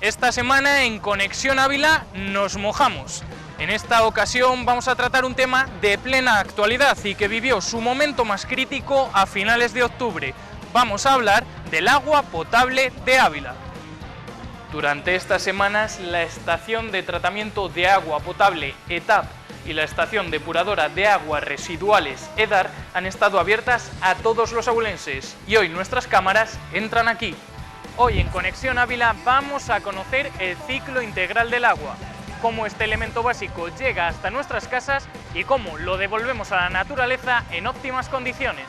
Esta semana en Conexión Ávila nos mojamos. En esta ocasión vamos a tratar un tema de plena actualidad y que vivió su momento más crítico a finales de octubre. Vamos a hablar del agua potable de Ávila. Durante estas semanas, la estación de tratamiento de agua potable ETAP y la estación depuradora de aguas residuales EDAR han estado abiertas a todos los abulenses y hoy nuestras cámaras entran aquí. Hoy en Conexión Ávila vamos a conocer el ciclo integral del agua, cómo este elemento básico llega hasta nuestras casas y cómo lo devolvemos a la naturaleza en óptimas condiciones.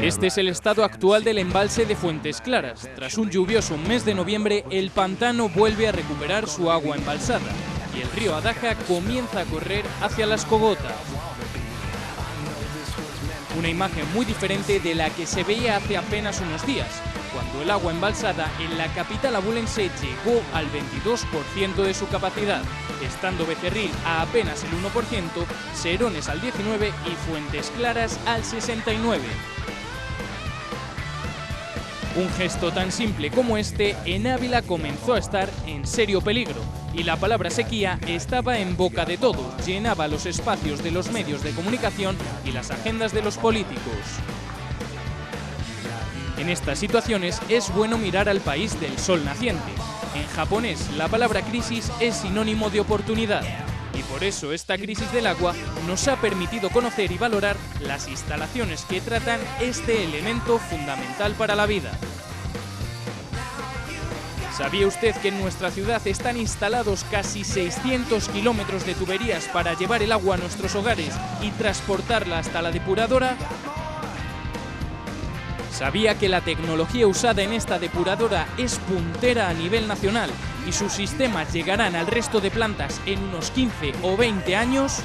Este es el estado actual del embalse de Fuentes Claras. Tras un lluvioso mes de noviembre, el pantano vuelve a recuperar su agua embalsada y el río Adaja comienza a correr hacia las cogotas. Una imagen muy diferente de la que se veía hace apenas unos días, cuando el agua embalsada en la capital abulense llegó al 22% de su capacidad, estando Becerril a apenas el 1%, Serones al 19% y Fuentes Claras al 69%. Un gesto tan simple como este en Ávila comenzó a estar en serio peligro y la palabra sequía estaba en boca de todos, llenaba los espacios de los medios de comunicación y las agendas de los políticos. En estas situaciones es bueno mirar al país del sol naciente. En japonés la palabra crisis es sinónimo de oportunidad. Y por eso esta crisis del agua nos ha permitido conocer y valorar las instalaciones que tratan este elemento fundamental para la vida. ¿Sabía usted que en nuestra ciudad están instalados casi 600 kilómetros de tuberías para llevar el agua a nuestros hogares y transportarla hasta la depuradora? ¿Sabía que la tecnología usada en esta depuradora es puntera a nivel nacional y sus sistemas llegarán al resto de plantas en unos 15 o 20 años?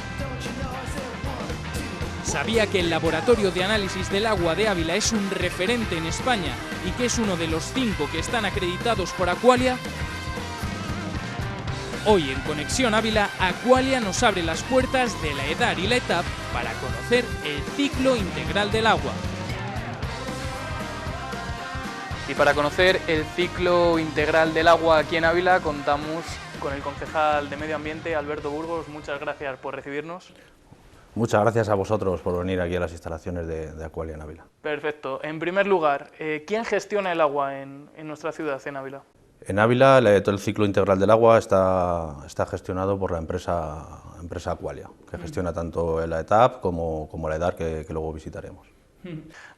¿Sabía que el laboratorio de análisis del agua de Ávila es un referente en España y que es uno de los 5 que están acreditados por Aqualia? Hoy en Conexión Ávila, Aqualia nos abre las puertas de la EDAR y la ETAP para conocer el ciclo integral del agua. Y para conocer el ciclo integral del agua aquí en Ávila contamos con el concejal de Medio Ambiente, Alberto Burgos. Muchas gracias por recibirnos. Muchas gracias a vosotros por venir aquí a las instalaciones de Aqualia en Ávila. Perfecto. En primer lugar, ¿quién gestiona el agua en nuestra ciudad, en Ávila? En Ávila todo el ciclo integral del agua está gestionado por la empresa Aqualia, que gestiona tanto la ETAP como la EDAR, que luego visitaremos.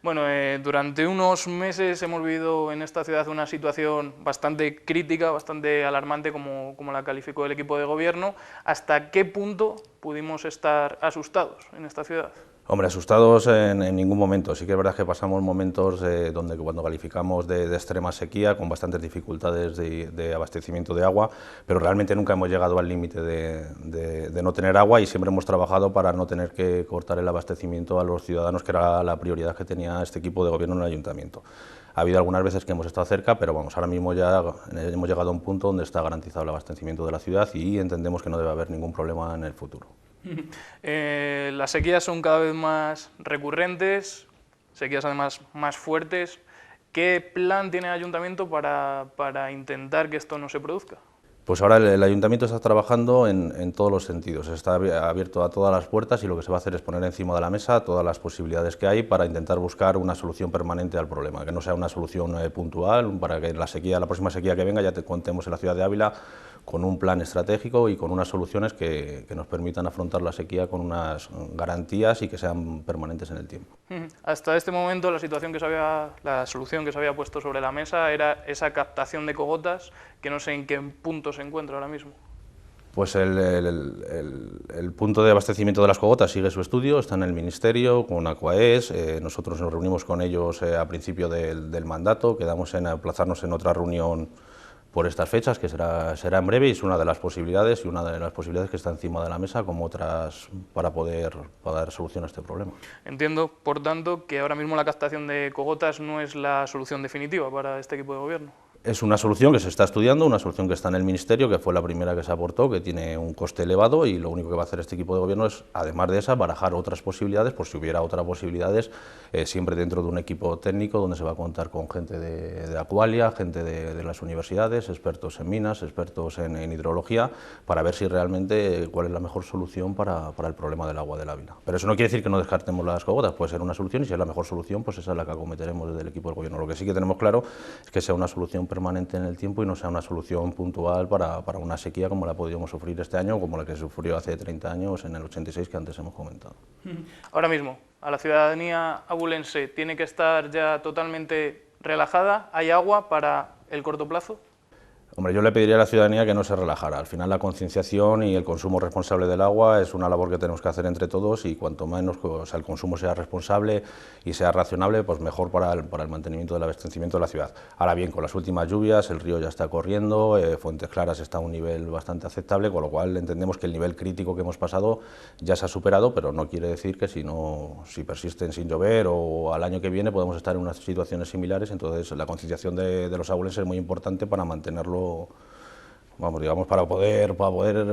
Bueno, durante unos meses hemos vivido en esta ciudad una situación bastante crítica, bastante alarmante, como la calificó el equipo de gobierno. ¿Hasta qué punto pudimos estar asustados en esta ciudad? Hombre, asustados en ningún momento. Sí que es verdad que pasamos momentos donde cuando calificamos de extrema sequía, con bastantes dificultades de abastecimiento de agua, pero realmente nunca hemos llegado al límite de no tener agua y siempre hemos trabajado para no tener que cortar el abastecimiento a los ciudadanos, que era la prioridad que tenía este equipo de gobierno en el ayuntamiento. Ha habido algunas veces que hemos estado cerca, pero vamos, ahora mismo ya hemos llegado a un punto donde está garantizado el abastecimiento de la ciudad y entendemos que no debe haber ningún problema en el futuro. Las sequías son cada vez más recurrentes, sequías además más fuertes. ¿Qué plan tiene el ayuntamiento para intentar que esto no se produzca? Pues ahora el ayuntamiento está trabajando en todos los sentidos, está abierto a todas las puertas y lo que se va a hacer es poner encima de la mesa todas las posibilidades que hay para intentar buscar una solución permanente al problema, que no sea una solución puntual, para que la próxima sequía que venga ya contemos en la ciudad de Ávila con un plan estratégico y con unas soluciones que nos permitan afrontar la sequía con unas garantías y que sean permanentes en el tiempo. Hasta este momento la solución que se había puesto sobre la mesa era esa captación de cogotas, que no sé en qué punto se encuentra ahora mismo. Pues el punto de abastecimiento de las cogotas sigue su estudio, está en el Ministerio, con Aquaes. Nosotros nos reunimos con ellos a principio del mandato, quedamos en aplazarnos en otra reunión por estas fechas, que será en breve, y es una de las posibilidades que está encima de la mesa, como otras, para poder dar solución a este problema. Entiendo, por tanto, que ahora mismo la captación de cogotas no es la solución definitiva para este equipo de gobierno. Es una solución que se está estudiando, una solución que está en el Ministerio, que fue la primera que se aportó, que tiene un coste elevado y lo único que va a hacer este equipo de gobierno es, además de esa, barajar otras posibilidades, por si hubiera otras posibilidades, siempre dentro de un equipo técnico donde se va a contar con gente de Aqualia, gente de las universidades, expertos en minas, expertos en hidrología, para ver si realmente cuál es la mejor solución para el problema del agua del Ávila. Pero eso no quiere decir que no descartemos las cogotas, puede ser una solución y si es la mejor solución, pues esa es la que acometeremos desde el equipo del gobierno. Lo que sí que tenemos claro es que sea una solución permanente en el tiempo y no sea una solución puntual para una sequía como la podríamos sufrir este año o como la que sufrió hace 30 años en el 86 que antes hemos comentado. Ahora mismo, a la ciudadanía abulense tiene que estar ya totalmente relajada, ¿hay agua para el corto plazo? Hombre, yo le pediría a la ciudadanía que no se relajara. Al final la concienciación y el consumo responsable del agua es una labor que tenemos que hacer entre todos y cuanto menos el consumo sea responsable y sea racionable, pues mejor para el mantenimiento del abastecimiento de la ciudad. Ahora bien, con las últimas lluvias el río ya está corriendo, Fuentes Claras está a un nivel bastante aceptable, con lo cual entendemos que el nivel crítico que hemos pasado ya se ha superado, pero no quiere decir que si persisten sin llover o al año que viene podemos estar en unas situaciones similares, entonces la concienciación de los abuelenses es muy importante para mantenerlo, vamos, digamos, para poder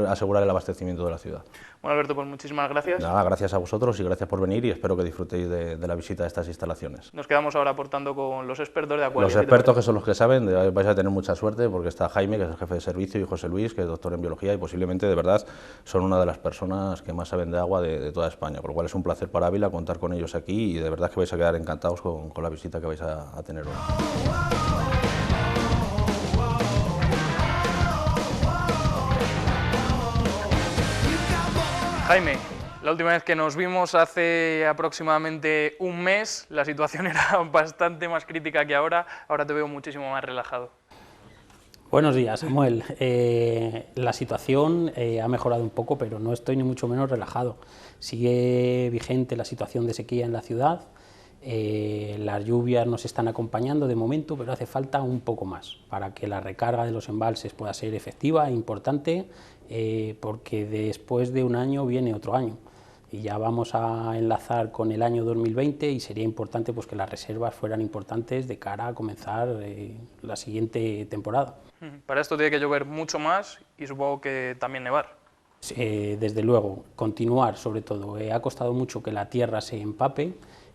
asegurar el abastecimiento de la ciudad. Bueno, Alberto, pues muchísimas gracias. Nada, gracias a vosotros y gracias por venir y espero que disfrutéis de la visita a estas instalaciones. Nos quedamos ahora aportando con los expertos de Aqualia. Los expertos que son los que saben, vais a tener mucha suerte porque está Jaime, que es el jefe de servicio, y José Luis, que es doctor en biología y posiblemente, de verdad, son una de las personas que más saben de agua de toda España, por lo cual es un placer para Ávila contar con ellos aquí y de verdad que vais a quedar encantados con la visita que vais a tener hoy. Jaime, la última vez que nos vimos hace aproximadamente un mes, la situación era bastante más crítica que ahora te veo muchísimo más relajado. Buenos días, Samuel. La situación ha mejorado un poco, pero no estoy ni mucho menos relajado. Sigue vigente la situación de sequía en la ciudad, las lluvias nos están acompañando de momento, pero hace falta un poco más para que la recarga de los embalses pueda ser efectiva e importante, porque después de un año viene otro año y ya vamos a enlazar con el año 2020 y sería importante pues, que las reservas fueran importantes de cara a comenzar la siguiente temporada. Para esto tiene que llover mucho más y supongo que también nevar. Desde luego, continuar sobre todo. Ha costado mucho que la tierra se empape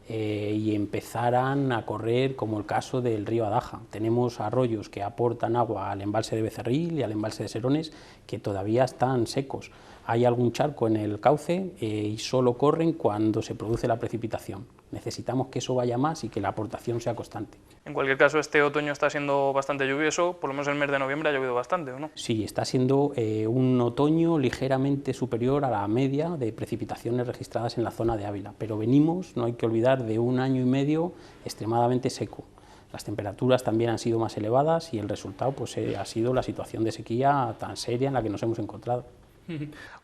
y empezaran a correr, como el caso del río Adaja. Tenemos arroyos que aportan agua al embalse de Becerril y al embalse de Serones que todavía están secos. Hay algún charco en el cauce y solo corren cuando se produce la precipitación. Necesitamos que eso vaya más y que la aportación sea constante. En cualquier caso, este otoño está siendo bastante lluvioso, por lo menos el mes de noviembre ha llovido bastante, ¿o no? Sí, está siendo un otoño ligeramente superior a la media de precipitaciones registradas en la zona de Ávila, pero venimos, no hay que olvidar, de un año y medio extremadamente seco. Las temperaturas también han sido más elevadas y el resultado pues, ha sido la situación de sequía tan seria en la que nos hemos encontrado.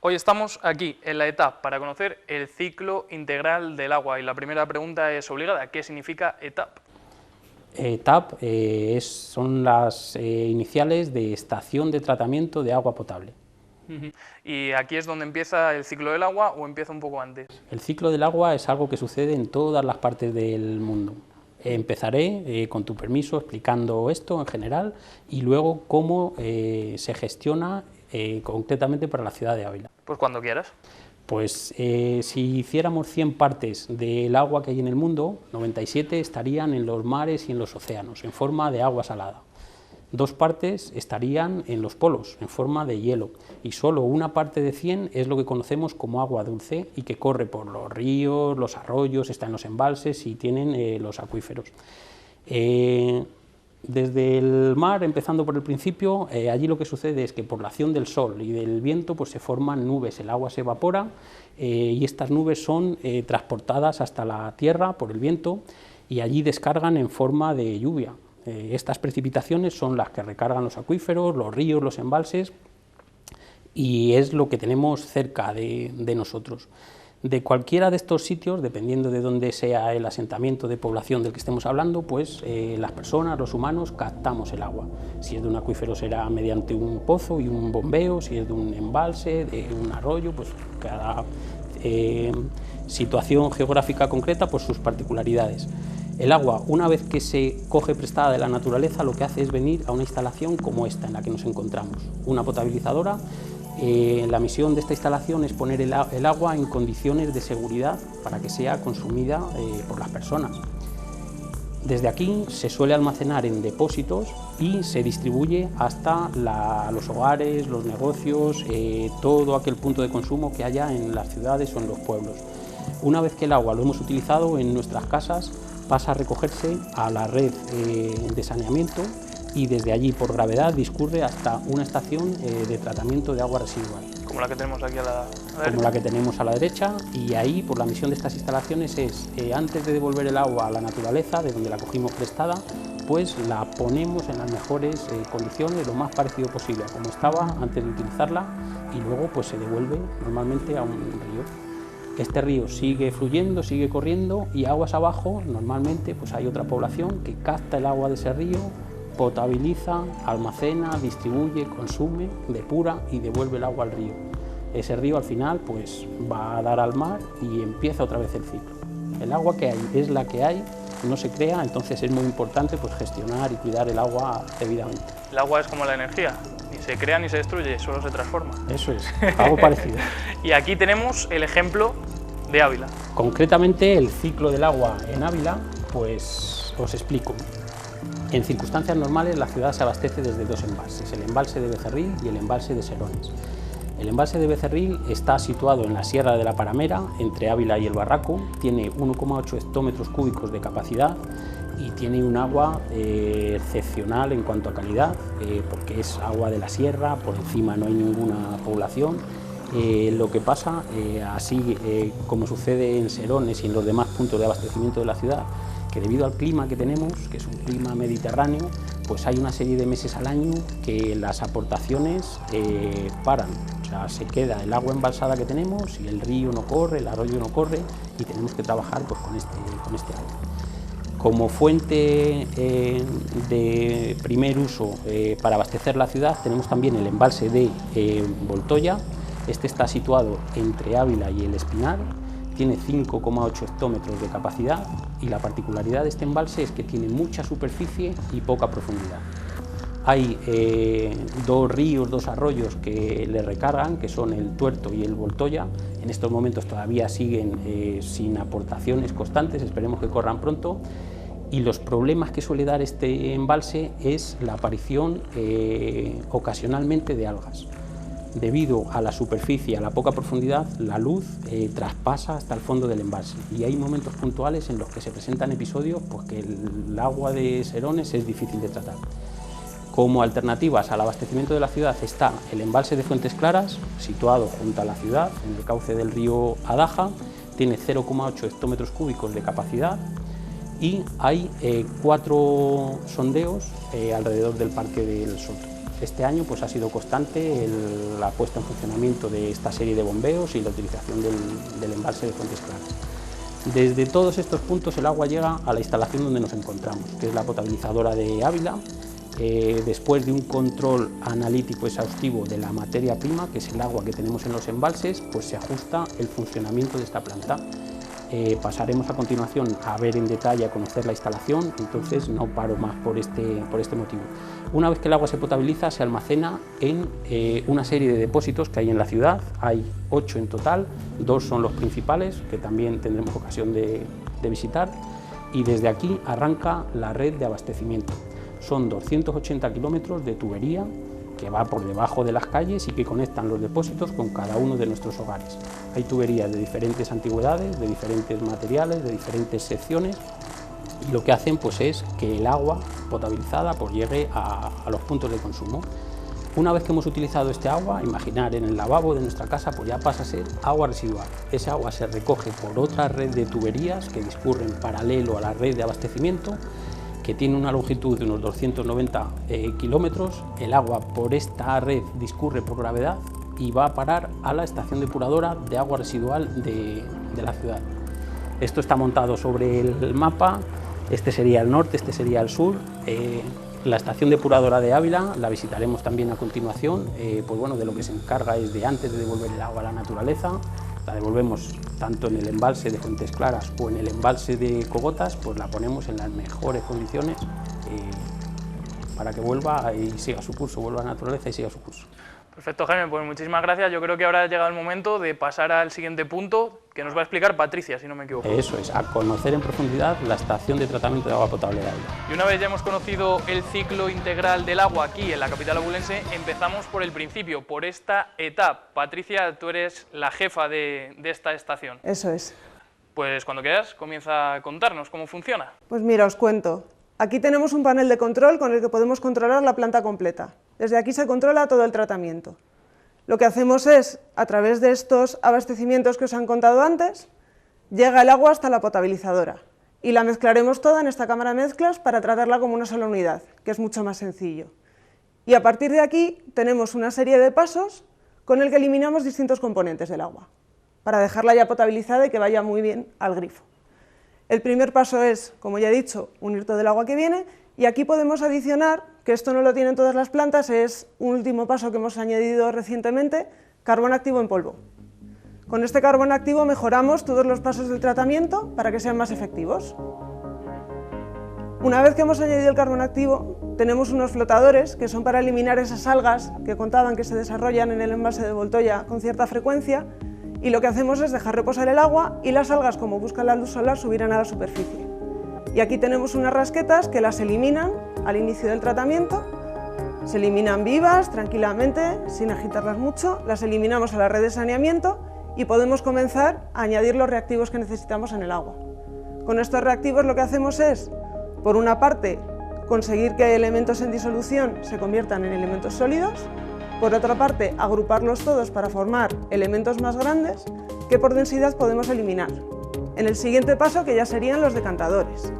Hoy estamos aquí en la ETAP para conocer el ciclo integral del agua y la primera pregunta es obligada, ¿qué significa ETAP? ETAP son las iniciales de Estación de Tratamiento de Agua Potable. ¿Y aquí es donde empieza el ciclo del agua o empieza un poco antes? El ciclo del agua es algo que sucede en todas las partes del mundo. Empezaré, con tu permiso, explicando esto en general y luego cómo se gestiona concretamente para la ciudad de Ávila. Pues cuando quieras. Pues si hiciéramos 100 partes del agua que hay en el mundo, 97 estarían en los mares y en los océanos, en forma de agua salada. 2 partes estarían en los polos, en forma de hielo, y solo una parte de 100 es lo que conocemos como agua dulce y que corre por los ríos, los arroyos, está en los embalses y tienen los acuíferos. Desde el mar, empezando por el principio, allí lo que sucede es que por la acción del sol y del viento pues se forman nubes, el agua se evapora y estas nubes son transportadas hasta la tierra por el viento y allí descargan en forma de lluvia. Estas precipitaciones son las que recargan los acuíferos, los ríos, los embalses y es lo que tenemos cerca de nosotros. De cualquiera de estos sitios, dependiendo de dónde sea el asentamiento de población del que estemos hablando, pues las personas, los humanos, captamos el agua. Si es de un acuífero será mediante un pozo y un bombeo, si es de un embalse, de un arroyo, pues cada situación geográfica concreta, pues sus particularidades. El agua, una vez que se coge prestada de la naturaleza, lo que hace es venir a una instalación como esta en la que nos encontramos, una potabilizadora. La misión de esta instalación es poner el agua en condiciones de seguridad para que sea consumida por las personas. Desde aquí se suele almacenar en depósitos y se distribuye hasta los hogares, los negocios, todo aquel punto de consumo que haya en las ciudades o en los pueblos. Una vez que el agua lo hemos utilizado en nuestras casas, pasa a recogerse a la red de saneamiento y desde allí por gravedad discurre hasta una estación de tratamiento de agua residual. Como la que tenemos aquí a la derecha. Como la que tenemos a la derecha, y ahí por la misión de estas instalaciones es, antes de devolver el agua a la naturaleza, de donde la cogimos prestada, pues la ponemos en las mejores condiciones, lo más parecido posible a como estaba antes de utilizarla, y luego pues se devuelve normalmente a un río. Este río sigue fluyendo, sigue corriendo, y aguas abajo normalmente pues hay otra población que capta el agua de ese río, potabiliza, almacena, distribuye, consume, depura y devuelve el agua al río. Ese río al final pues va a dar al mar y empieza otra vez el ciclo. El agua que hay es la que hay, no se crea, entonces es muy importante pues gestionar y cuidar el agua debidamente. El agua es como la energía, ni se crea ni se destruye, solo se transforma. Eso es, algo parecido. Y aquí tenemos el ejemplo de Ávila. Concretamente el ciclo del agua en Ávila, pues os explico. En circunstancias normales la ciudad se abastece desde dos embalses, el embalse de Becerril y el embalse de Serones. El embalse de Becerril está situado en la Sierra de la Paramera, entre Ávila y el Barraco, tiene 1,8 hectómetros cúbicos de capacidad y tiene un agua excepcional en cuanto a calidad, porque es agua de la sierra, por encima no hay ninguna población. Lo que pasa, así como sucede en Serones y en los demás puntos de abastecimiento de la ciudad, que debido al clima que tenemos, que es un clima mediterráneo, pues hay una serie de meses al año que las aportaciones paran. O sea, se queda el agua embalsada que tenemos y el río no corre, el arroyo no corre y tenemos que trabajar pues, con este agua. Como fuente de primer uso para abastecer la ciudad tenemos también el embalse de Voltoya. Este está situado entre Ávila y el Espinar, tiene 5,8 hectómetros de capacidad y la particularidad de este embalse es que tiene mucha superficie y poca profundidad. Hay dos ríos, dos arroyos que le recargan, que son el Tuerto y el Voltoya. En estos momentos todavía siguen sin aportaciones constantes, esperemos que corran pronto. Y los problemas que suele dar este embalse es la aparición ocasionalmente de algas. Debido a la superficie y a la poca profundidad, la luz traspasa hasta el fondo del embalse y hay momentos puntuales en los que se presentan episodios pues, que el agua de Serones es difícil de tratar. Como alternativas al abastecimiento de la ciudad está el embalse de Fuentes Claras, situado junto a la ciudad, en el cauce del río Adaja, tiene 0,8 hectómetros cúbicos de capacidad y hay 4 sondeos alrededor del Parque del Soto. Este año pues, ha sido constante la puesta en funcionamiento de esta serie de bombeos y la utilización del embalse de Fuentes Claras. Desde todos estos puntos el agua llega a la instalación donde nos encontramos, que es la potabilizadora de Ávila. Después de un control analítico exhaustivo de la materia prima, que es el agua que tenemos en los embalses, pues se ajusta el funcionamiento de esta planta. Pasaremos a continuación a ver en detalle, a conocer la instalación, entonces no paro más por este motivo. Una vez que el agua se potabiliza, se almacena en una serie de depósitos que hay en la ciudad, hay 8 en total, 2 son los principales, que también tendremos ocasión de visitar, y desde aquí arranca la red de abastecimiento. Son 280 kilómetros de tubería que va por debajo de las calles y que conectan los depósitos con cada uno de nuestros hogares. Hay tuberías de diferentes antigüedades, de diferentes materiales, de diferentes secciones, y lo que hacen pues, es que el agua potabilizada pues, llegue a los puntos de consumo. Una vez que hemos utilizado este agua, imaginar en el lavabo de nuestra casa, pues ya pasa a ser agua residual. Ese agua se recoge por otra red de tuberías que discurren paralelo a la red de abastecimiento, que tiene una longitud de unos 290 kilómetros. El agua por esta red discurre por gravedad y va a parar a la estación depuradora de agua residual de la ciudad. Esto está montado sobre el mapa, este sería el norte, este sería el sur. La estación depuradora de Ávila la visitaremos también a continuación, pues bueno, de lo que se encarga es de, antes de devolver el agua a la naturaleza, la devolvemos tanto en el embalse de Fuentes Claras o en el embalse de Cogotas, pues la ponemos en las mejores condiciones para que vuelva y siga su curso, vuelva a la naturaleza y siga su curso. Perfecto, Jaime, pues muchísimas gracias. Yo creo que ahora ha llegado el momento de pasar al siguiente punto que nos va a explicar Patricia, si no me equivoco. Eso es, a conocer en profundidad la estación de tratamiento de agua potable de Ávila. Y una vez ya hemos conocido el ciclo integral del agua aquí en la capital abulense, empezamos por el principio, por esta etapa. Patricia, tú eres la jefa de esta estación. Eso es. Pues cuando quieras, comienza a contarnos cómo funciona. Pues mira, os cuento. Aquí tenemos un panel de control con el que podemos controlar la planta completa. Desde aquí se controla todo el tratamiento. Lo que hacemos es, a través de estos abastecimientos que os han contado antes, llega el agua hasta la potabilizadora y la mezclaremos toda en esta cámara de mezclas para tratarla como una sola unidad, que es mucho más sencillo. Y a partir de aquí tenemos una serie de pasos con el que eliminamos distintos componentes del agua, para dejarla ya potabilizada y que vaya muy bien al grifo. El primer paso es, como ya he dicho, unir todo el agua que viene, y aquí podemos adicionar, que esto no lo tienen todas las plantas, es un último paso que hemos añadido recientemente, carbón activo en polvo. Con este carbón activo mejoramos todos los pasos del tratamiento para que sean más efectivos. Una vez que hemos añadido el carbón activo, tenemos unos flotadores que son para eliminar esas algas que contaban que se desarrollan en el embalse de Voltoya con cierta frecuencia, y lo que hacemos es dejar reposar el agua y las algas, como buscan la luz solar, subirán a la superficie. Y aquí tenemos unas rasquetas que las eliminan al inicio del tratamiento, se eliminan vivas, tranquilamente, sin agitarlas mucho, las eliminamos a la red de saneamiento y podemos comenzar a añadir los reactivos que necesitamos en el agua. Con estos reactivos lo que hacemos es, por una parte, conseguir que elementos en disolución se conviertan en elementos sólidos, por otra parte, agruparlos todos para formar elementos más grandes que por densidad podemos eliminar. En el siguiente paso, que ya serían los decantadores.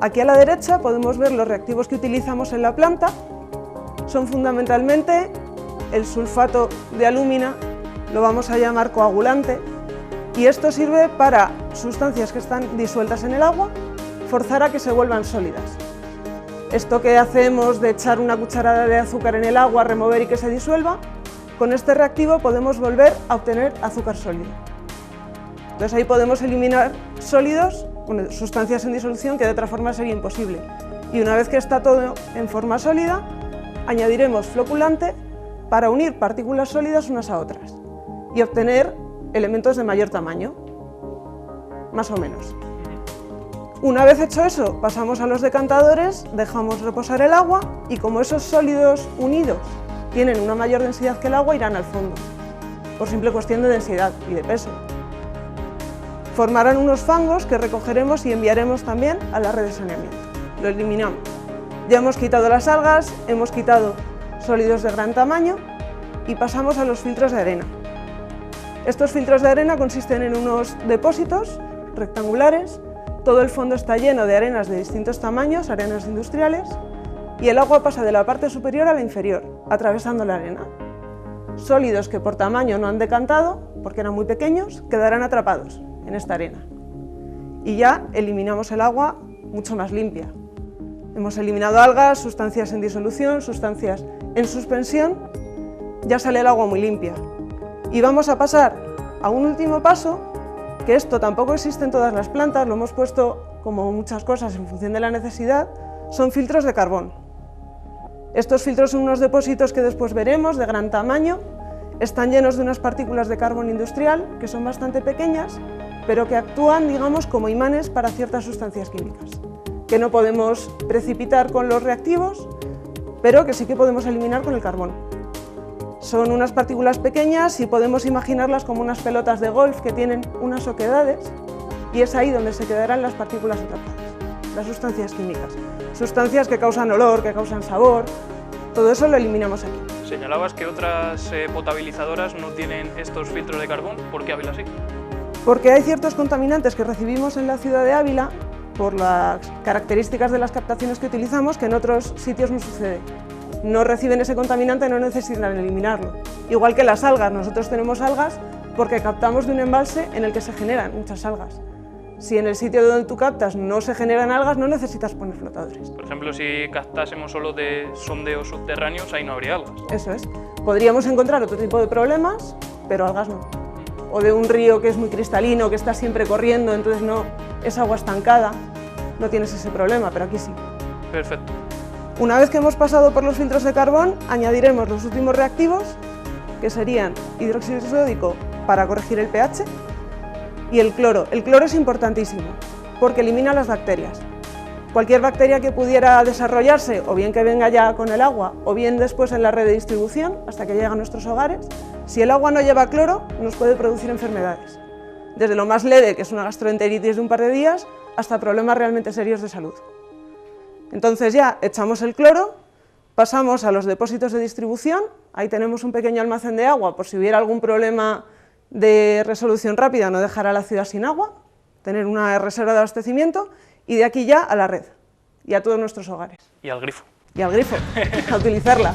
Aquí a la derecha podemos ver los reactivos que utilizamos en la planta. Son fundamentalmente el sulfato de alúmina, lo vamos a llamar coagulante, y esto sirve para sustancias que están disueltas en el agua, forzar a que se vuelvan sólidas. Esto que hacemos de echar una cucharada de azúcar en el agua, remover y que se disuelva, con este reactivo podemos volver a obtener azúcar sólido. Entonces ahí podemos eliminar sólidos, sustancias en disolución que de otra forma sería imposible. Y una vez que está todo en forma sólida, añadiremos floculante para unir partículas sólidas unas a otras y obtener elementos de mayor tamaño, más o menos. Una vez hecho eso, pasamos a los decantadores, dejamos reposar el agua y como esos sólidos unidos tienen una mayor densidad que el agua, irán al fondo, por simple cuestión de densidad y de peso. Formarán unos fangos que recogeremos y enviaremos también a la red de saneamiento. Lo eliminamos. Ya hemos quitado las algas, hemos quitado sólidos de gran tamaño y pasamos a los filtros de arena. Estos filtros de arena consisten en unos depósitos rectangulares. Todo el fondo está lleno de arenas de distintos tamaños, arenas industriales, y el agua pasa de la parte superior a la inferior, atravesando la arena. Sólidos que por tamaño no han decantado, porque eran muy pequeños, quedarán atrapados en esta arena. Y ya eliminamos el agua mucho más limpia. Hemos eliminado algas, sustancias en disolución, sustancias en suspensión, ya sale el agua muy limpia. Y vamos a pasar a un último paso, que esto tampoco existe en todas las plantas, lo hemos puesto como muchas cosas en función de la necesidad, son filtros de carbón. Estos filtros son unos depósitos que después veremos, de gran tamaño, están llenos de unas partículas de carbón industrial, que son bastante pequeñas, pero que actúan, digamos, como imanes para ciertas sustancias químicas, que no podemos precipitar con los reactivos, pero que sí que podemos eliminar con el carbón. Son unas partículas pequeñas y podemos imaginarlas como unas pelotas de golf que tienen unas oquedades y es ahí donde se quedarán las partículas atrapadas, las sustancias químicas. Sustancias que causan olor, que causan sabor, todo eso lo eliminamos aquí. Señalabas que otras potabilizadoras no tienen estos filtros de carbón, ¿por qué Ávila sí? Porque hay ciertos contaminantes que recibimos en la ciudad de Ávila, por las características de las captaciones que utilizamos, que en otros sitios no sucede. No reciben ese contaminante, no necesitan eliminarlo. Igual que las algas, nosotros tenemos algas porque captamos de un embalse en el que se generan muchas algas. Si en el sitio donde tú captas no se generan algas, no necesitas poner flotadores. Por ejemplo, si captásemos solo de sondeos subterráneos, ahí no habría algas. Eso es. Podríamos encontrar otro tipo de problemas, pero algas no. o de un río que es muy cristalino, que está siempre corriendo, entonces no es agua estancada, no tienes ese problema, pero aquí sí. Perfecto. Una vez que hemos pasado por los filtros de carbón, añadiremos los últimos reactivos, que serían hidróxido sódico para corregir el pH y el cloro. El cloro es importantísimo porque elimina las bacterias. Cualquier bacteria que pudiera desarrollarse, o bien que venga ya con el agua, o bien después en la red de distribución, hasta que llega a nuestros hogares, si el agua no lleva cloro, nos puede producir enfermedades. Desde lo más leve, que es una gastroenteritis de un par de días, hasta problemas realmente serios de salud. Entonces ya echamos el cloro, pasamos a los depósitos de distribución, ahí tenemos un pequeño almacén de agua, por si hubiera algún problema de resolución rápida, no dejar a la ciudad sin agua, tener una reserva de abastecimiento, y de aquí ya a la red, y a todos nuestros hogares. Y al grifo. Y al grifo, a utilizarla.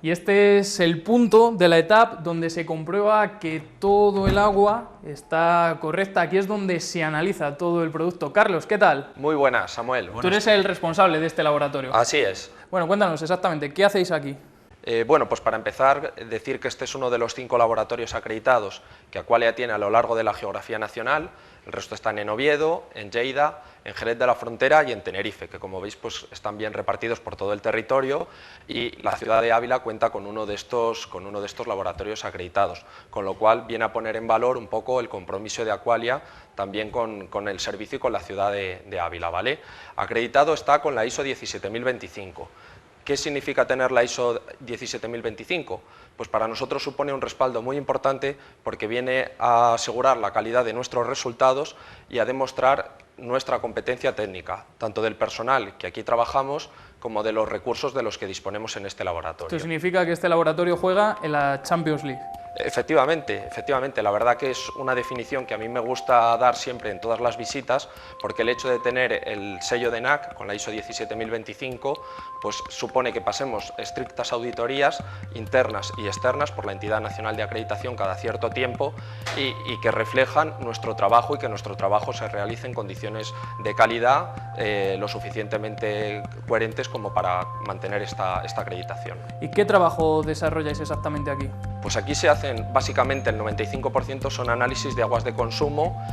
Y este es el punto de la etapa donde se comprueba que todo el agua está correcta. Aquí es donde se analiza todo el producto. Carlos, ¿qué tal? Muy buenas, Samuel. Tú eres el responsable de este laboratorio. Así es. Bueno, cuéntanos exactamente, ¿qué hacéis aquí? Bueno, pues para empezar, decir que este es uno de los 5 laboratorios acreditados que Aqualia tiene a lo largo de la geografía nacional. El resto están en Oviedo, en Lleida, en Jerez de la Frontera y en Tenerife, que como veis pues están bien repartidos por todo el territorio, y la ciudad de Ávila cuenta con uno de estos laboratorios acreditados, con lo cual viene a poner en valor un poco el compromiso de Aqualia también con el servicio y con la ciudad de Ávila, ¿vale? Acreditado está con la ISO 17025. ¿Qué significa tener la ISO 17025? Pues para nosotros supone un respaldo muy importante porque viene a asegurar la calidad de nuestros resultados y a demostrar nuestra competencia técnica, tanto del personal que aquí trabajamos como de los recursos de los que disponemos en este laboratorio. Esto significa que este laboratorio juega en la Champions League. Efectivamente, la verdad que es una definición que a mí me gusta dar siempre en todas las visitas, porque el hecho de tener el sello de NAC con la ISO 17025 pues supone que pasemos estrictas auditorías internas y externas por la entidad nacional de acreditación cada cierto tiempo y que reflejan nuestro trabajo y que nuestro trabajo se realice en condiciones de calidad lo suficientemente coherentes como para mantener esta acreditación. ¿Y qué trabajo desarrolláis exactamente aquí? Pues aquí se hacen básicamente el 95% son análisis de aguas de consumo,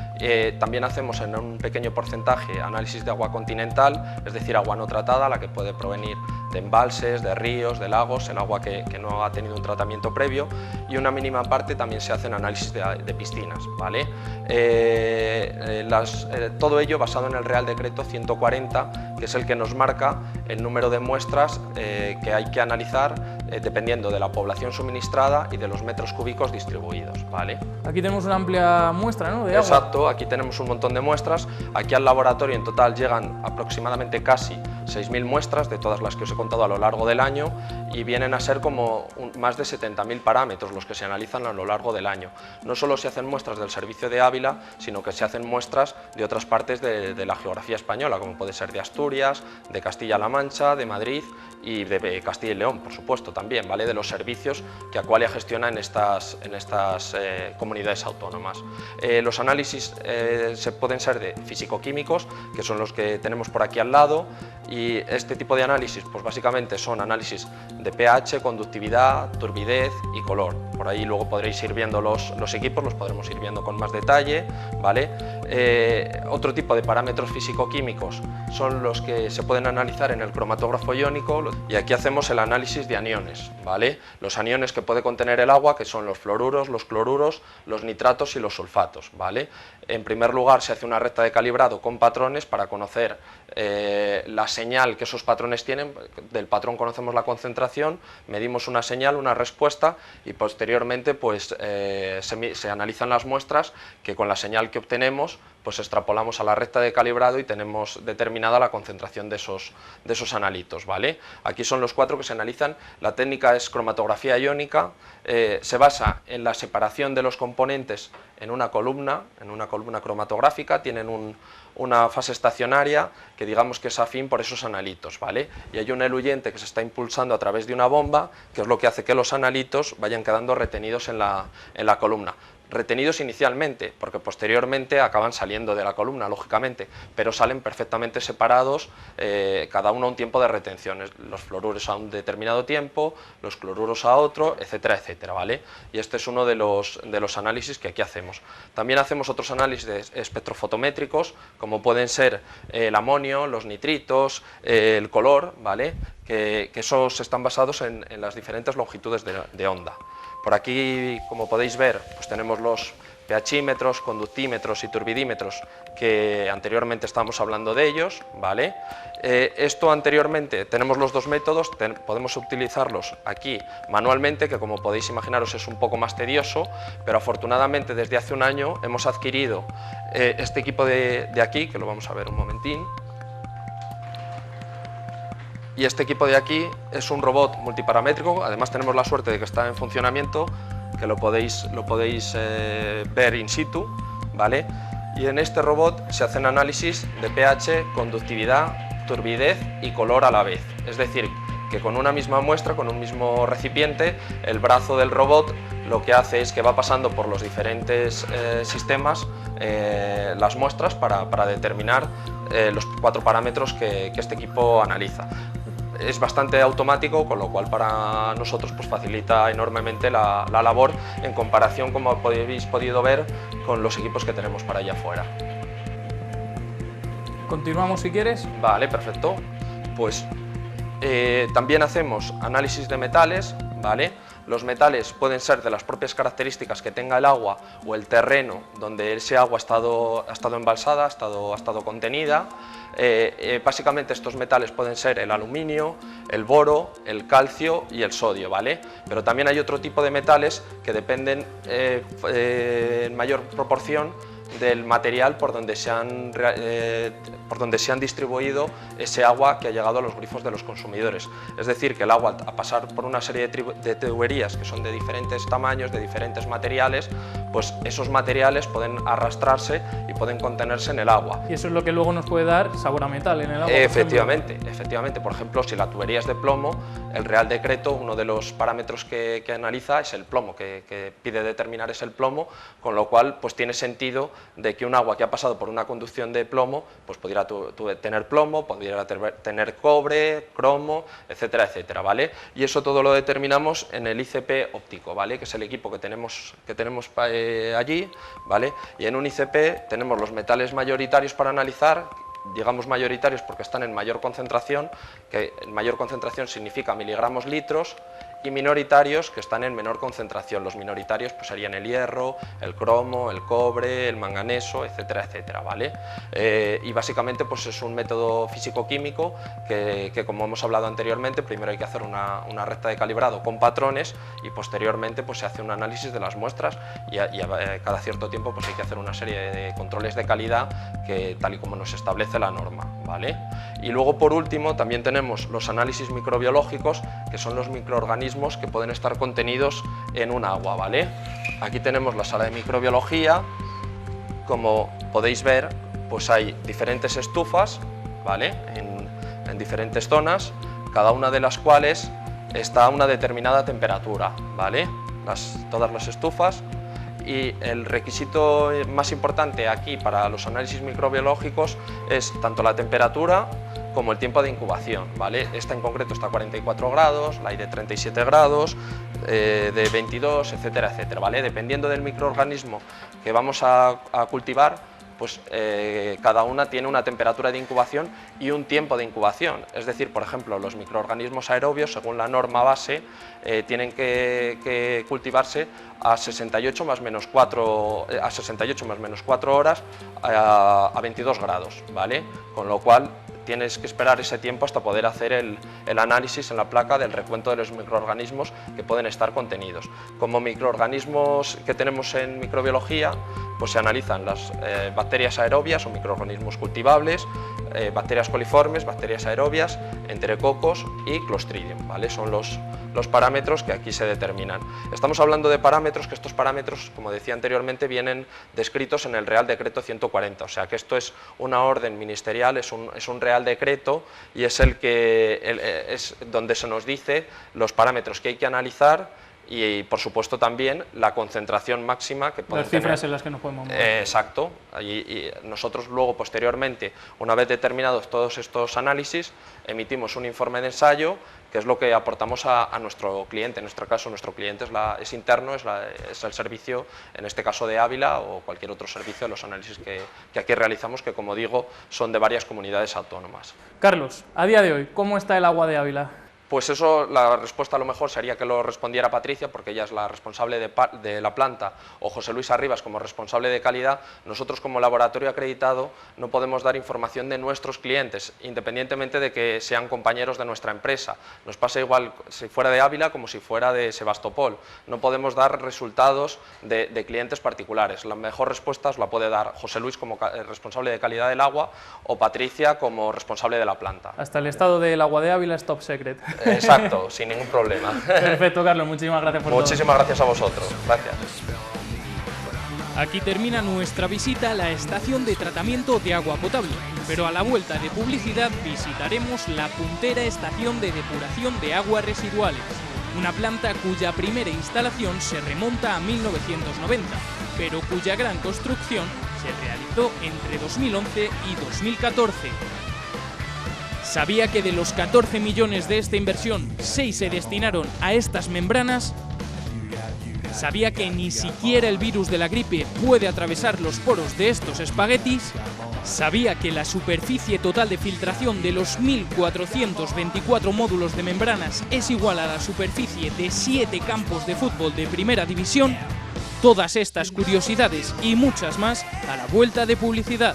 también hacemos en un pequeño porcentaje análisis de agua continental, es decir, agua no tratada, la que puede provenir de embalses, de ríos, de lagos, el agua que no ha tenido un tratamiento previo, y una mínima parte también se hacen análisis de piscinas, ¿vale? Todo ello basado en el Real Decreto 140, que es el que nos marca el número de muestras que hay que analizar dependiendo de la población suministrada y de los metros cúbicos distribuidos, ¿vale? Aquí tenemos una amplia muestra, ¿no?, de agua. Exacto, aquí tenemos un montón de muestras. Aquí al laboratorio en total llegan aproximadamente casi 6.000 muestras de todas las que os he contado a lo largo del año y vienen a ser como más de 70.000 parámetros los que se analizan a lo largo del año. No solo se hacen muestras del servicio de Ávila, sino que se hacen muestras de otras partes de la geografía española, como puede ser de Asturias, de Castilla-La Mancha, de Madrid y de Castilla y León, por supuesto, también, ¿vale?, de los servicios que Aqualia gestiona en estas comunidades autónomas. Los análisis se pueden ser de físico-químicos, que son los que tenemos por aquí al lado, y este tipo de análisis pues básicamente son análisis de pH, conductividad, turbidez y color. Por ahí luego podréis ir viendo los equipos, los podremos ir viendo con más detalle, ¿vale? Otro tipo de parámetros físico-químicos son los que se pueden analizar en el cromatógrafo iónico, y aquí hacemos el análisis de aniones, ¿vale? Los aniones que puede contener el agua, que son los fluoruros, los cloruros, los nitratos y los sulfatos, ¿vale? En primer lugar se hace una recta de calibrado con patrones para conocer la señal que esos patrones tienen. Del patrón conocemos la concentración, medimos una señal, una respuesta, y posteriormente pues, se analizan las muestras que con la señal que obtenemos pues extrapolamos a la recta de calibrado y tenemos determinada la concentración de esos analitos, ¿vale? Aquí son los 4 que se analizan. La técnica es cromatografía iónica, se basa en la separación de los componentes en una columna cromatográfica, tienen una fase estacionaria que digamos que es afín por esos analitos, ¿vale? Y hay un eluyente que se está impulsando a través de una bomba, que es lo que hace que los analitos vayan quedando retenidos en la columna. retenidos inicialmente, porque posteriormente acaban saliendo de la columna, lógicamente, pero salen perfectamente separados, cada uno a un tiempo de retención, los fluoruros a un determinado tiempo, los cloruros a otro, etcétera, etcétera, ¿vale? Y este es uno de los análisis que aquí hacemos. También hacemos otros análisis espectrofotométricos, como pueden ser el amonio, los nitritos, el color, ¿vale? Que esos están basados en las diferentes longitudes de onda. Por aquí, como podéis ver, pues tenemos los pHímetros, conductímetros y turbidímetros, que anteriormente estábamos hablando de ellos, ¿vale? Esto anteriormente tenemos los dos métodos, podemos utilizarlos aquí manualmente, que como podéis imaginaros es un poco más tedioso, pero afortunadamente desde hace un año hemos adquirido este equipo de aquí, que lo vamos a ver un momentín. Y este equipo de aquí es un robot multiparamétrico, además tenemos la suerte de que está en funcionamiento, que lo podéis ver in situ, ¿vale? Y en este robot se hacen análisis de pH, conductividad, turbidez y color a la vez. Es decir, que con una misma muestra, con un mismo recipiente, el brazo del robot lo que hace es que va pasando por los diferentes sistemas las muestras para determinar los 4 parámetros que este equipo analiza. Es bastante automático, con lo cual para nosotros pues facilita enormemente la labor en comparación, como habéis podido ver, con los equipos que tenemos para allá afuera. Continuamos si quieres. Vale, perfecto. Pues también hacemos análisis de metales, ¿vale? Los metales pueden ser de las propias características que tenga el agua o el terreno donde ese agua ha estado embalsada, ha estado contenida. Básicamente estos metales pueden ser el aluminio, el boro, el calcio y el sodio, ¿vale? Pero también hay otro tipo de metales que dependen en mayor proporción del material por donde se han distribuido ese agua que ha llegado a los grifos de los consumidores. Es decir, que el agua, a pasar por una serie de tuberías que son de diferentes tamaños, de diferentes materiales, pues esos materiales pueden arrastrarse y pueden contenerse en el agua. Y eso es lo que luego nos puede dar sabor a metal en el agua. Efectivamente. Por ejemplo, si la tubería es de plomo, el Real Decreto, uno de los parámetros que analiza es el plomo, que pide determinar es el plomo, con lo cual pues tiene sentido de que un agua que ha pasado por una conducción de plomo pues pudiera tener plomo, pudiera tener cobre, cromo, etcétera, etcétera, ¿vale? Y eso todo lo determinamos en el ICP óptico, ¿vale? Que es el equipo que tenemos allí, ¿vale? Y en un ICP tenemos los metales mayoritarios para analizar, digamos mayoritarios porque están en mayor concentración, que en mayor concentración significa miligramos litros, y minoritarios que están en menor concentración. Los minoritarios pues serían el hierro, el cromo, el cobre, el manganeso, etcétera, etcétera, ¿vale? Y básicamente pues es un método físico-químico que como hemos hablado anteriormente, primero hay que hacer una recta de calibrado con patrones y posteriormente pues se hace un análisis de las muestras y cada cierto tiempo pues hay que hacer una serie de controles de calidad que tal y como nos establece la norma, ¿vale? Y luego por último también tenemos los análisis microbiológicos, que son los microorganismos que pueden estar contenidos en un agua, ¿vale? Aquí tenemos la sala de microbiología. Como podéis ver, pues hay diferentes estufas, ¿vale? En diferentes zonas, cada una de las cuales está a una determinada temperatura, ¿vale? Todas las estufas. Y el requisito más importante aquí para los análisis microbiológicos es tanto la temperatura como el tiempo de incubación, ¿vale? Esta en concreto está a 44 grados, la hay de 37 grados, de 22, etcétera, etcétera, ¿vale? Dependiendo del microorganismo que vamos a cultivar, pues cada una tiene una temperatura de incubación y un tiempo de incubación. Es decir, por ejemplo, los microorganismos aerobios, según la norma base, tienen que cultivarse a 68 más menos 4 horas a 22 grados, ¿vale? Con lo cual tienes que esperar ese tiempo hasta poder hacer el análisis en la placa del recuento de los microorganismos que pueden estar contenidos. Como microorganismos que tenemos en microbiología, pues se analizan las bacterias aerobias o microorganismos cultivables, bacterias coliformes, bacterias aerobias, enterococos y Clostridium, ¿vale? Son los parámetros que aquí se determinan. Estamos hablando de parámetros, que estos parámetros, como decía anteriormente, vienen descritos en el Real Decreto 140, o sea que esto es una orden ministerial, es un Real Decreto y es es donde se nos dice los parámetros que hay que analizar y por supuesto también la concentración máxima que pueden tener. Las cifras en las que nos podemos mover. Exacto, y nosotros luego posteriormente, una vez determinados todos estos análisis, emitimos un informe de ensayo, que es lo que aportamos a nuestro cliente. En nuestro caso, nuestro cliente es interno, es el servicio, en este caso de Ávila o cualquier otro servicio de los análisis que aquí realizamos, que como digo, son de varias comunidades autónomas. Carlos, a día de hoy, ¿cómo está el agua de Ávila? Pues eso, la respuesta a lo mejor sería que lo respondiera Patricia, porque ella es la responsable de la planta, o José Luis Arribas como responsable de calidad. Nosotros como laboratorio acreditado no podemos dar información de nuestros clientes, independientemente de que sean compañeros de nuestra empresa. Nos pasa igual si fuera de Ávila como si fuera de Sebastopol. No podemos dar resultados de clientes particulares. La mejor respuesta os la puede dar José Luis como responsable de calidad del agua o Patricia como responsable de la planta. Hasta el estado del agua de Ávila es top secret. Exacto, sin ningún problema. Perfecto, Carlos, muchísimas gracias por todo. Muchísimas gracias a vosotros. Gracias. Aquí termina nuestra visita a la estación de tratamiento de agua potable, pero a la vuelta de publicidad visitaremos la puntera estación de depuración de aguas residuales, una planta cuya primera instalación se remonta a 1990, pero cuya gran construcción se realizó entre 2011 y 2014. ¿Sabía que de los 14 millones de esta inversión, 6 se destinaron a estas membranas? ¿Sabía que ni siquiera el virus de la gripe puede atravesar los poros de estos espaguetis? ¿Sabía que la superficie total de filtración de los 1.424 módulos de membranas es igual a la superficie de 7 campos de fútbol de primera división? Todas estas curiosidades y muchas más a la vuelta de publicidad.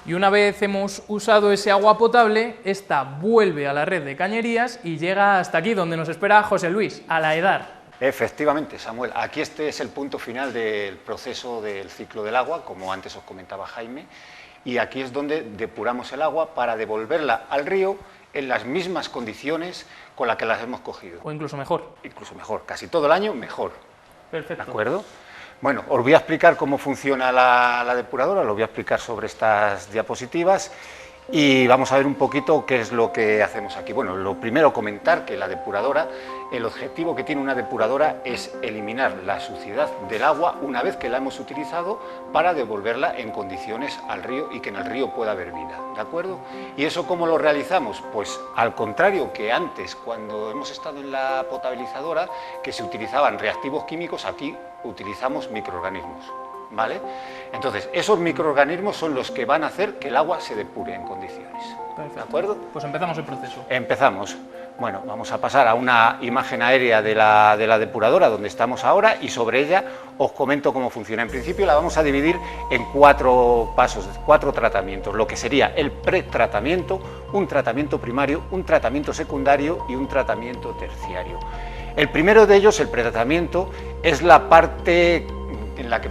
Y una vez hemos usado ese agua potable, esta vuelve a la red de cañerías y llega hasta aquí, donde nos espera José Luis, a la EDAR. Efectivamente, Samuel, aquí este es el punto final del proceso del ciclo del agua, como antes os comentaba Jaime, y aquí es donde depuramos el agua para devolverla al río en las mismas condiciones con las que las hemos cogido. O incluso mejor. Incluso mejor, casi todo el año mejor. Perfecto. ¿De acuerdo? Bueno, os voy a explicar cómo funciona la depuradora, lo voy a explicar sobre estas diapositivas y vamos a ver un poquito qué es lo que hacemos aquí. Bueno, lo primero comentar que la depuradora, el objetivo que tiene una depuradora es eliminar la suciedad del agua una vez que la hemos utilizado para devolverla en condiciones al río y que en el río pueda haber vida, ¿de acuerdo? ¿Y eso cómo lo realizamos? Pues al contrario que antes, cuando hemos estado en la potabilizadora, que se utilizaban reactivos químicos, aquí utilizamos microorganismos, ¿vale? Entonces, esos microorganismos son los que van a hacer que el agua se depure en condiciones. Perfecto. ¿De acuerdo? Pues empezamos el proceso. Empezamos. Bueno, vamos a pasar a una imagen aérea de la depuradora donde estamos ahora y sobre ella os comento cómo funciona. En principio la vamos a dividir en 4 pasos, 4 tratamientos, lo que sería el pretratamiento, un tratamiento primario, un tratamiento secundario y un tratamiento terciario. El primero de ellos, el pretratamiento, es la parte en la que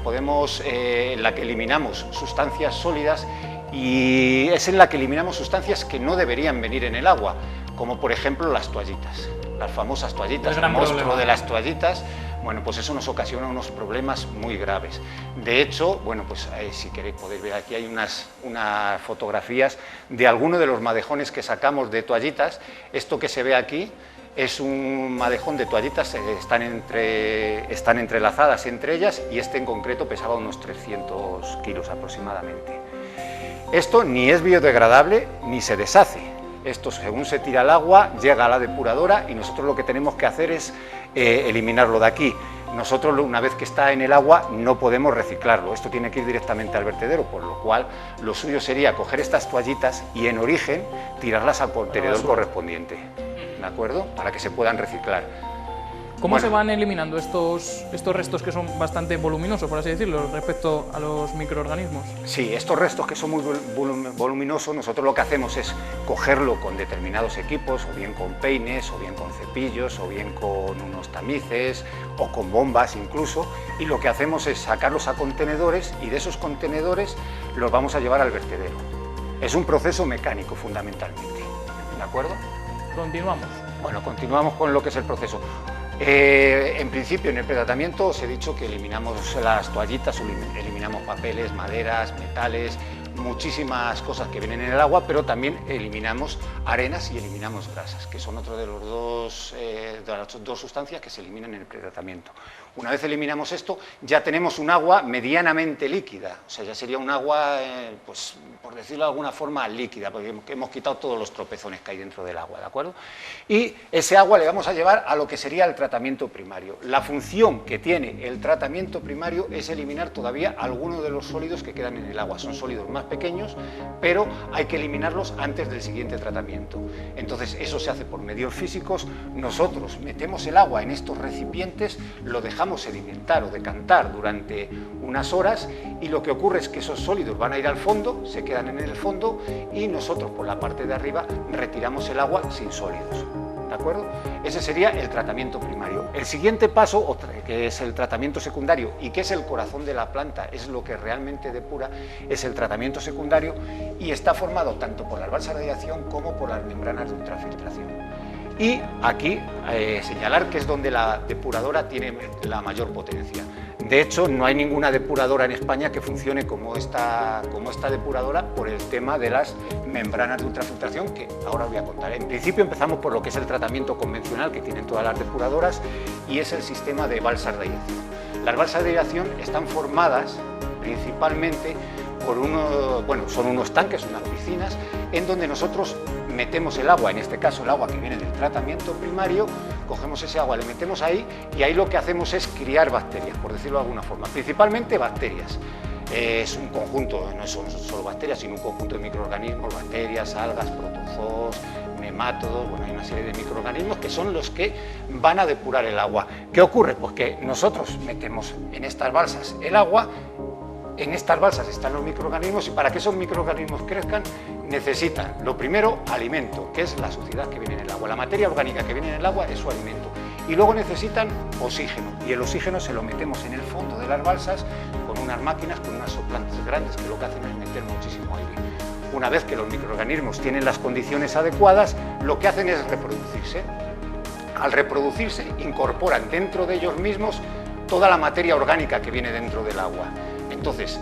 en la que eliminamos sustancias sólidas y es en la que eliminamos sustancias que no deberían venir en el agua, como por ejemplo las toallitas, las famosas toallitas, el monstruo de las toallitas. Bueno, pues eso nos ocasiona unos problemas muy graves. De hecho, bueno, pues si queréis podéis ver aquí hay unas fotografías de algunos de los madejones que sacamos de toallitas. Esto que se ve aquí es un madejón de toallitas, están entrelazadas entre ellas y este en concreto pesaba unos 300 kilos aproximadamente. Esto ni es biodegradable ni se deshace. Esto, según se tira el agua, llega a la depuradora y nosotros lo que tenemos que hacer es eliminarlo de aquí. Nosotros, una vez que está en el agua, no podemos reciclarlo. Esto tiene que ir directamente al vertedero, por lo cual lo suyo sería coger estas toallitas y en origen tirarlas al contenedor correspondiente, ¿de acuerdo? Para que se puedan reciclar. ¿Cómo se van eliminando estos restos que son bastante voluminosos, por así decirlo, respecto a los microorganismos? Sí, estos restos que son muy voluminosos, nosotros lo que hacemos es cogerlo con determinados equipos, o bien con peines, o bien con cepillos, o bien con unos tamices, o con bombas incluso, y lo que hacemos es sacarlos a contenedores y de esos contenedores los vamos a llevar al vertedero. Es un proceso mecánico fundamentalmente, ¿de acuerdo? Continuamos. Bueno, continuamos con lo que es el proceso. En principio, en el pretratamiento os he dicho que eliminamos las toallitas, eliminamos papeles, maderas, metales, muchísimas cosas que vienen en el agua, pero también eliminamos arenas y eliminamos grasas, que son otro de las dos sustancias que se eliminan en el pretratamiento. Una vez eliminamos esto, ya tenemos un agua medianamente líquida, o sea, ya sería un agua, pues, por decirlo de alguna forma, líquida, porque hemos quitado todos los tropezones que hay dentro del agua, ¿de acuerdo? Y ese agua le vamos a llevar a lo que sería el tratamiento primario. La función que tiene el tratamiento primario es eliminar todavía algunos de los sólidos que quedan en el agua. Son sólidos más pequeños, pero hay que eliminarlos antes del siguiente tratamiento. Entonces, eso se hace por medios físicos. Nosotros metemos el agua en estos recipientes, lo dejamos sedimentar o decantar durante unas horas, y lo que ocurre es que esos sólidos van a ir al fondo, se quedan en el fondo, y nosotros por la parte de arriba retiramos el agua sin sólidos. ¿De acuerdo? Ese sería el tratamiento primario. El siguiente paso, que es el tratamiento secundario y que es el corazón de la planta, es lo que realmente depura, es el tratamiento secundario, y está formado tanto por las balsas de radiación como por las membranas de ultrafiltración. Y aquí señalar que es donde la depuradora tiene la mayor potencia. De hecho, no hay ninguna depuradora en España que funcione como esta depuradora, por el tema de las membranas de ultrafiltración, que ahora os voy a contar. En principio empezamos por lo que es el tratamiento convencional que tienen todas las depuradoras, y es el sistema de balsas de aireación. Las balsas de aireación están formadas principalmente por son unos tanques, unas piscinas, en donde nosotros metemos el agua, en este caso el agua que viene del tratamiento primario, cogemos ese agua, le metemos ahí, y ahí lo que hacemos es criar bacterias, por decirlo de alguna forma, principalmente bacterias. Es un conjunto, no son solo bacterias, sino un conjunto de microorganismos, bacterias, algas, protozoos, nemátodos, bueno, hay una serie de microorganismos que son los que van a depurar el agua. ¿Qué ocurre? Pues que nosotros metemos en estas balsas el agua. En estas balsas están los microorganismos, y para que esos microorganismos crezcan necesitan, lo primero, alimento, que es la suciedad que viene en el agua. La materia orgánica que viene en el agua es su alimento. Y luego necesitan oxígeno, y el oxígeno se lo metemos en el fondo de las balsas con unas máquinas, con unas soplantes grandes, que lo que hacen es meter muchísimo aire. Una vez que los microorganismos tienen las condiciones adecuadas, lo que hacen es reproducirse. Al reproducirse, incorporan dentro de ellos mismos toda la materia orgánica que viene dentro del agua. Entonces,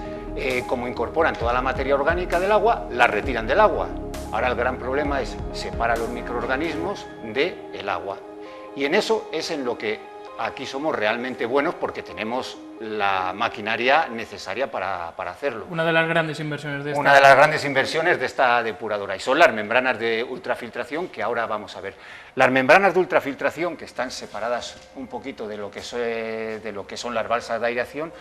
como incorporan toda la materia orgánica del agua, la retiran del agua. Ahora el gran problema es separar los microorganismos del agua. Y en eso es en lo que aquí somos realmente buenos, porque tenemos la maquinaria necesaria para hacerlo. Una de las grandes inversiones de esta... Una de las grandes inversiones de esta depuradora, y son las membranas de ultrafiltración, que ahora vamos a ver. Las membranas de ultrafiltración, que están separadas un poquito de lo que son las balsas de aireación,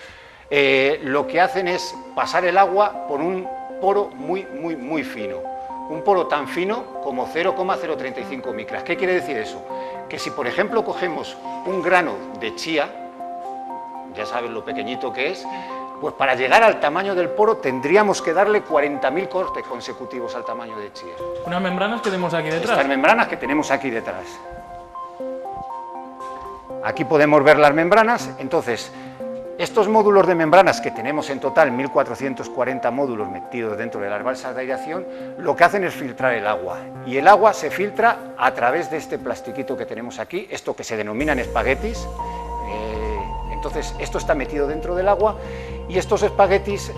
lo que hacen es pasar el agua por un poro muy fino, un poro tan fino como 0,035 micras. ¿Qué quiere decir eso? Que si, por ejemplo, cogemos un grano de chía, ya saben lo pequeñito que es, pues para llegar al tamaño del poro tendríamos que darle 40.000 cortes consecutivos al tamaño de chía. Unas membranas que tenemos aquí detrás. Estas membranas que tenemos aquí detrás. Aquí podemos ver las membranas. Entonces, estos módulos de membranas, que tenemos en total 1.440 módulos metidos dentro de las balsas de aireación, lo que hacen es filtrar el agua, y el agua se filtra a través de este plastiquito que tenemos aquí, esto que se denominan espaguetis. Entonces, esto está metido dentro del agua, y estos espaguetis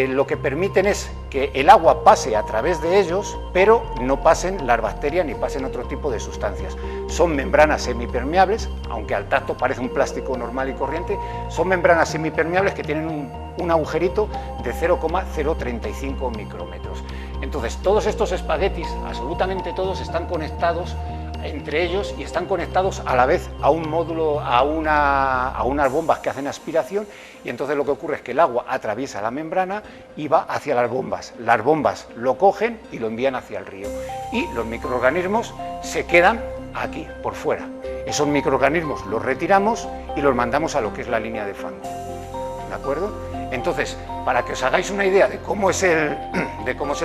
lo que permiten es que el agua pase a través de ellos, pero no pasen las bacterias ni pasen otro tipo de sustancias. Son membranas semipermeables, aunque al tacto parece un plástico normal y corriente. Son membranas semipermeables que tienen un agujerito de 0,035 micrómetros. Entonces, todos estos espaguetis, absolutamente todos, están conectados entre ellos, y están conectados a la vez a un módulo, a unas bombas que hacen aspiración, y entonces lo que ocurre es que el agua atraviesa la membrana y va hacia las bombas lo cogen y lo envían hacia el río, y los microorganismos se quedan aquí, por fuera. Esos microorganismos los retiramos y los mandamos a lo que es la línea de fango, ¿de acuerdo? Entonces, para que os hagáis una idea de cómo es el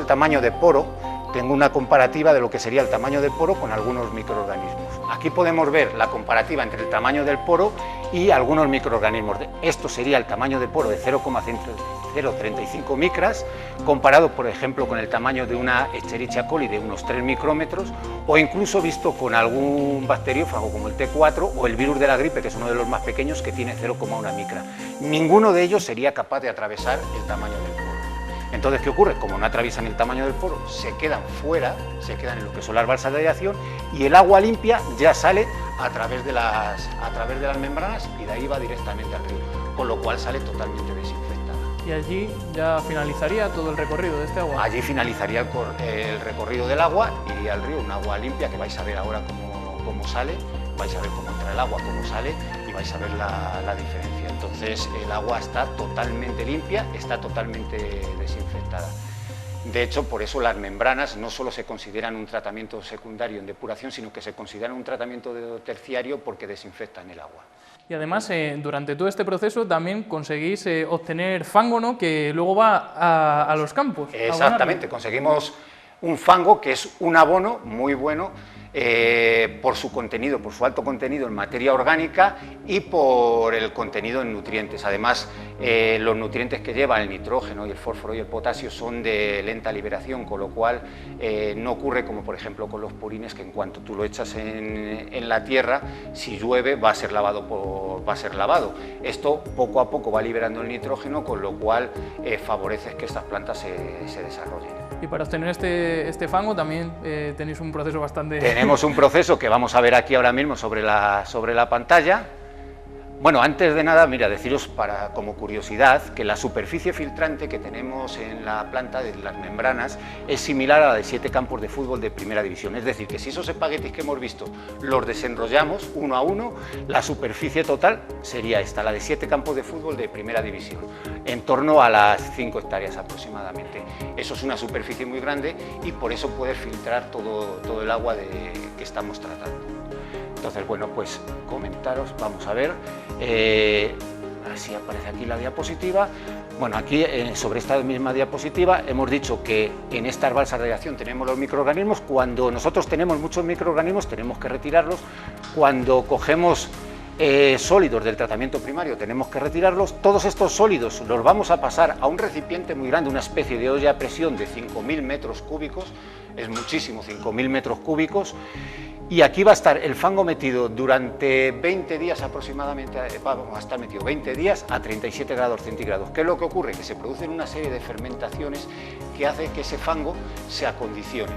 tamaño de poro, tengo una comparativa de lo que sería el tamaño del poro con algunos microorganismos. Aquí podemos ver la comparativa entre el tamaño del poro y algunos microorganismos. Esto sería el tamaño de poro de 0,035 micras, comparado por ejemplo con el tamaño de una Escherichia coli de unos 3 micrómetros, o incluso visto con algún bacteriófago como el T4 o el virus de la gripe, que es uno de los más pequeños, que tiene 0,1 micra. Ninguno de ellos sería capaz de atravesar el tamaño del poro. Entonces, ¿qué ocurre? Como no atraviesan el tamaño del poro, se quedan fuera, se quedan en lo que son las balsas de aireación, y el agua limpia ya sale a través de las membranas y de ahí va directamente al río, con lo cual sale totalmente desinfectada. Y allí ya finalizaría todo el recorrido de este agua. Allí finalizaría el recorrido del agua, iría al río, un agua limpia, que vais a ver ahora cómo sale, vais a ver cómo entra el agua, cómo sale, y vais a ver la diferencia. Entonces el agua está totalmente limpia, está totalmente desinfectada. De hecho, por eso las membranas no solo se consideran un tratamiento secundario en depuración, sino que se consideran un tratamiento terciario porque desinfectan el agua. Y además, durante todo este proceso también conseguís obtener fango, ¿no?, que luego va a los campos. Exactamente, conseguimos un fango que es un abono muy bueno por su contenido, por su alto contenido en materia orgánica y por el contenido en nutrientes. Además, los nutrientes que lleva el nitrógeno y el fósforo y el potasio son de lenta liberación, con lo cual no ocurre como por ejemplo con los purines, que en cuanto tú lo echas en la tierra, si llueve va a ser lavado. Esto poco a poco va liberando el nitrógeno, con lo cual favorece que estas plantas se desarrollen. Y para obtener este fango también tenéis un proceso bastante... Tenemos un proceso que vamos a ver aquí ahora mismo sobre la pantalla. Bueno, antes de nada, mira, deciros como curiosidad que la superficie filtrante que tenemos en la planta de las membranas es similar a la de 7 campos de fútbol de primera división. Es decir, que si esos espaguetis que hemos visto los desenrollamos uno a uno, la superficie total sería esta, la de 7 campos de fútbol de primera división, en torno a las 5 hectáreas aproximadamente. Eso es una superficie muy grande y por eso puede filtrar todo el agua que estamos tratando. Entonces, bueno, pues comentaros, vamos a ver, así aparece aquí la diapositiva. Bueno, aquí sobre esta misma diapositiva hemos dicho que en estas balsas de aireación tenemos los microorganismos. Cuando nosotros tenemos muchos microorganismos tenemos que retirarlos. Cuando cogemos sólidos del tratamiento primario tenemos que retirarlos. Todos estos sólidos los vamos a pasar a un recipiente muy grande, una especie de olla a presión de 5.000 metros cúbicos, es muchísimo, 5.000 metros cúbicos, y aquí va a estar el fango metido durante 20 días aproximadamente, vamos a estar metido 20 días a 37 grados centígrados. ¿Qué es lo que ocurre? Que se producen una serie de fermentaciones que hace que ese fango se acondicione.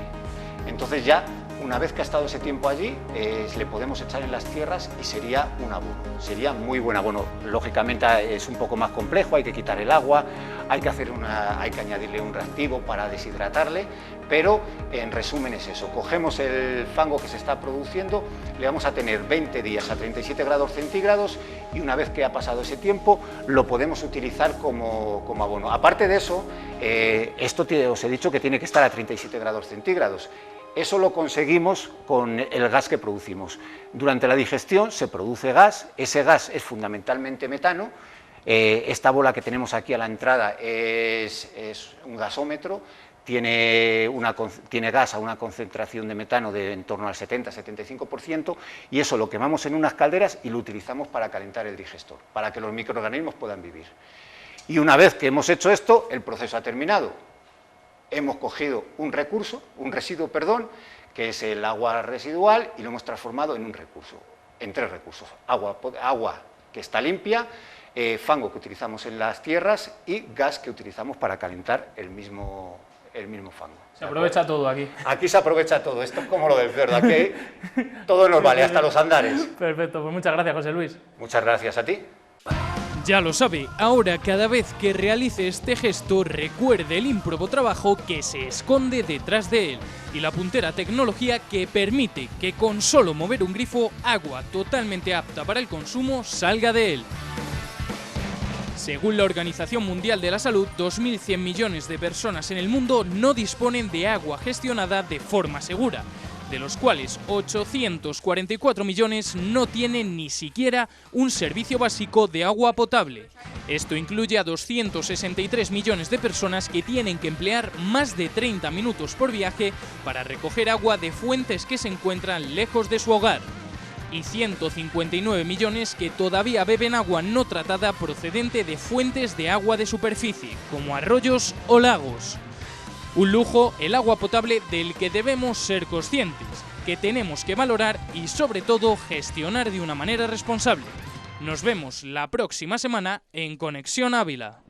Entonces ya, una vez que ha estado ese tiempo allí, le podemos echar en las tierras y sería un abono, sería muy buen abono. Lógicamente es un poco más complejo, hay que quitar el agua, hay que añadirle un reactivo para deshidratarle, pero en resumen es eso. Cogemos el fango que se está produciendo, le vamos a tener 20 días a 37 grados centígrados y una vez que ha pasado ese tiempo lo podemos utilizar como abono. Aparte de eso, esto os he dicho que tiene que estar a 37 grados centígrados. Eso lo conseguimos con el gas que producimos. Durante la digestión se produce gas, ese gas es fundamentalmente metano. Esta bola que tenemos aquí a la entrada es un gasómetro, tiene gas a una concentración de metano de en torno al 70-75%, y eso lo quemamos en unas calderas y lo utilizamos para calentar el digestor, para que los microorganismos puedan vivir. Y una vez que hemos hecho esto, el proceso ha terminado. Hemos cogido un residuo, que es el agua residual, y lo hemos transformado en en 3 recursos. Agua que está limpia, fango que utilizamos en las tierras y gas que utilizamos para calentar el mismo fango. Se aprovecha todo aquí. Aquí se aprovecha todo, esto es como lo del cerdo, aquí todo nos vale, hasta los andares. Perfecto, pues muchas gracias, José Luis. Muchas gracias a ti. Ya lo sabe, ahora cada vez que realice este gesto recuerde el ímprobo trabajo que se esconde detrás de él y la puntera tecnología que permite que con solo mover un grifo, agua totalmente apta para el consumo salga de él. Según la Organización Mundial de la Salud, 2.100 millones de personas en el mundo no disponen de agua gestionada de forma segura, de los cuales 844 millones no tienen ni siquiera un servicio básico de agua potable. Esto incluye a 263 millones de personas que tienen que emplear más de 30 minutos por viaje para recoger agua de fuentes que se encuentran lejos de su hogar. Y 159 millones que todavía beben agua no tratada procedente de fuentes de agua de superficie, como arroyos o lagos. Un lujo, el agua potable, del que debemos ser conscientes, que tenemos que valorar y sobre todo gestionar de una manera responsable. Nos vemos la próxima semana en Conexión Ávila.